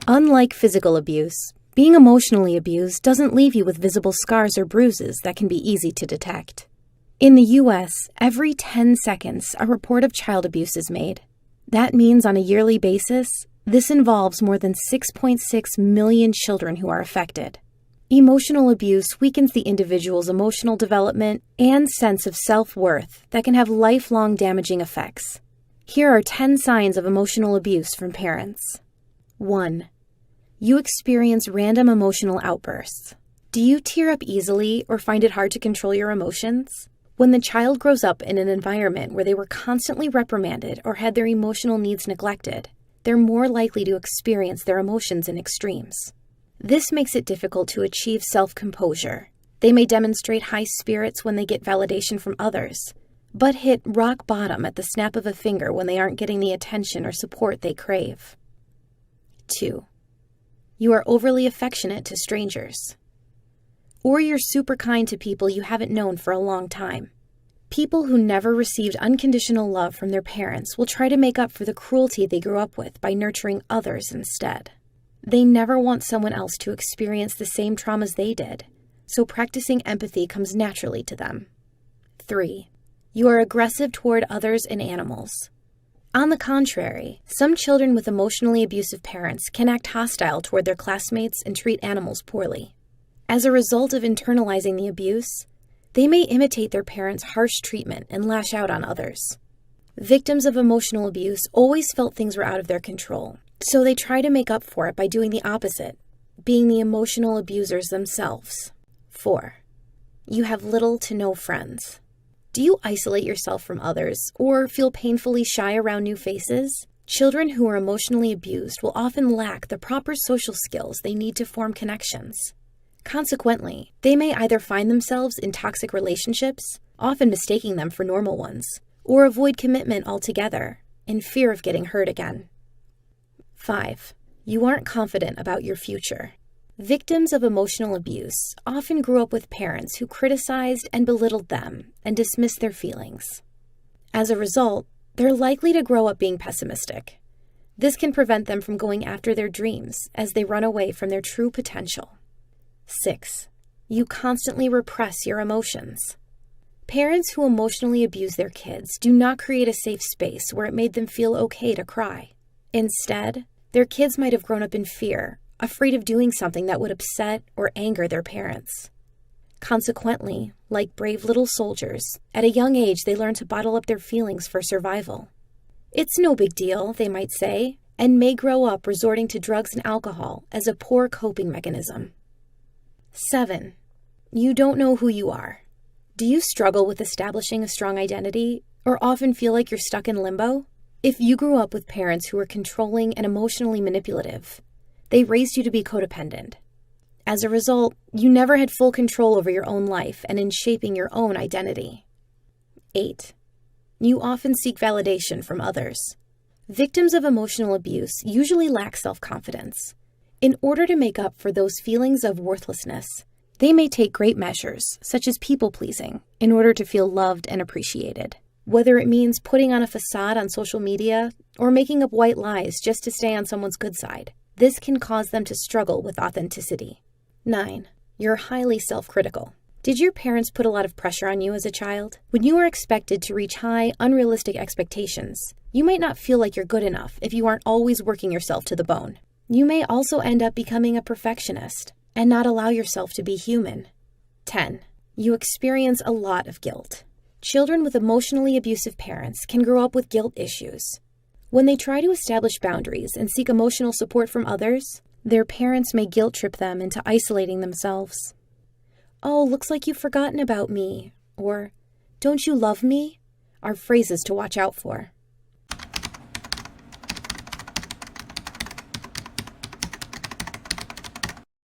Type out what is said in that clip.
Unlike physical abuse, being emotionally abused doesn't leave you with visible scars or bruises that can be easy to detect. In the U.S., every 10 seconds, a report of child abuse is made. That means on a yearly basis, this involves more than 6.6 million children who are affected. Emotional abuse weakens the individual's emotional development and sense of self-worth that can have lifelong damaging effects. Here are 10 signs of emotional abuse from parents. 1. You experience random emotional outbursts. Do you tear up easily or find it hard to control your emotions? When the child grows up in an environment where they were constantly reprimanded or had their emotional needs neglected, they're more likely to experience their emotions in extremes. This makes it difficult to achieve self-composure. They may demonstrate high spirits when they get validation from others, but hit rock bottom at the snap of a finger when they aren't getting the attention or support they crave. 2. You are overly affectionate to strangers. Or you're super kind to people you haven't known for a long time. People who never received unconditional love from their parents will try to make up for the cruelty they grew up with by nurturing others instead. They never want someone else to experience the same traumas they did, so practicing empathy comes naturally to them. 3. You are aggressive toward others and animals. On the contrary, some children with emotionally abusive parents can act hostile toward their classmates and treat animals poorly. As a result of internalizing the abuse, they may imitate their parents' harsh treatment and lash out on others. Victims of emotional abuse always felt things were out of their control, so they try to make up for it by doing the opposite, being the emotional abusers themselves. 4. You have little to no friends. Do you isolate yourself from others or feel painfully shy around new faces? Children who are emotionally abused will often lack the proper social skills they need to form connections. Consequently, they may either find themselves in toxic relationships, often mistaking them for normal ones, or avoid commitment altogether, in fear of getting hurt again. 5. You aren't confident about your future. Victims of emotional abuse often grew up with parents who criticized and belittled them and dismissed their feelings. As a result, they're likely to grow up being pessimistic. This can prevent them from going after their dreams as they run away from their true potential. 6. You constantly repress your emotions. Parents who emotionally abuse their kids do not create a safe space where it made them feel okay to cry. Instead, their kids might have grown up in fear, afraid of doing something that would upset or anger their parents. Consequently, like brave little soldiers, at a young age they learn to bottle up their feelings for survival. It's no big deal, they might say, and may grow up resorting to drugs and alcohol as a poor coping mechanism. 7. You don't know who you are. Do you struggle with establishing a strong identity, or often feel like you're stuck in limbo? If you grew up with parents who were controlling and emotionally manipulative, they raised you to be codependent. As a result, you never had full control over your own life and in shaping your own identity. 8. You often seek validation from others. Victims of emotional abuse usually lack self-confidence. In order to make up for those feelings of worthlessness, they may take great measures, such as people-pleasing, in order to feel loved and appreciated. Whether it means putting on a facade on social media or making up white lies just to stay on someone's good side, this can cause them to struggle with authenticity. 9. You're highly self-critical. Did your parents put a lot of pressure on you as a child? When you are expected to reach high, unrealistic expectations, you might not feel like you're good enough if you aren't always working yourself to the bone. You may also end up becoming a perfectionist and not allow yourself to be human. 10. You experience a lot of guilt. Children with emotionally abusive parents can grow up with guilt issues. When they try to establish boundaries and seek emotional support from others, their parents may guilt trip them into isolating themselves. "Oh, looks like you've forgotten about me," or "Don't you love me?" are phrases to watch out for.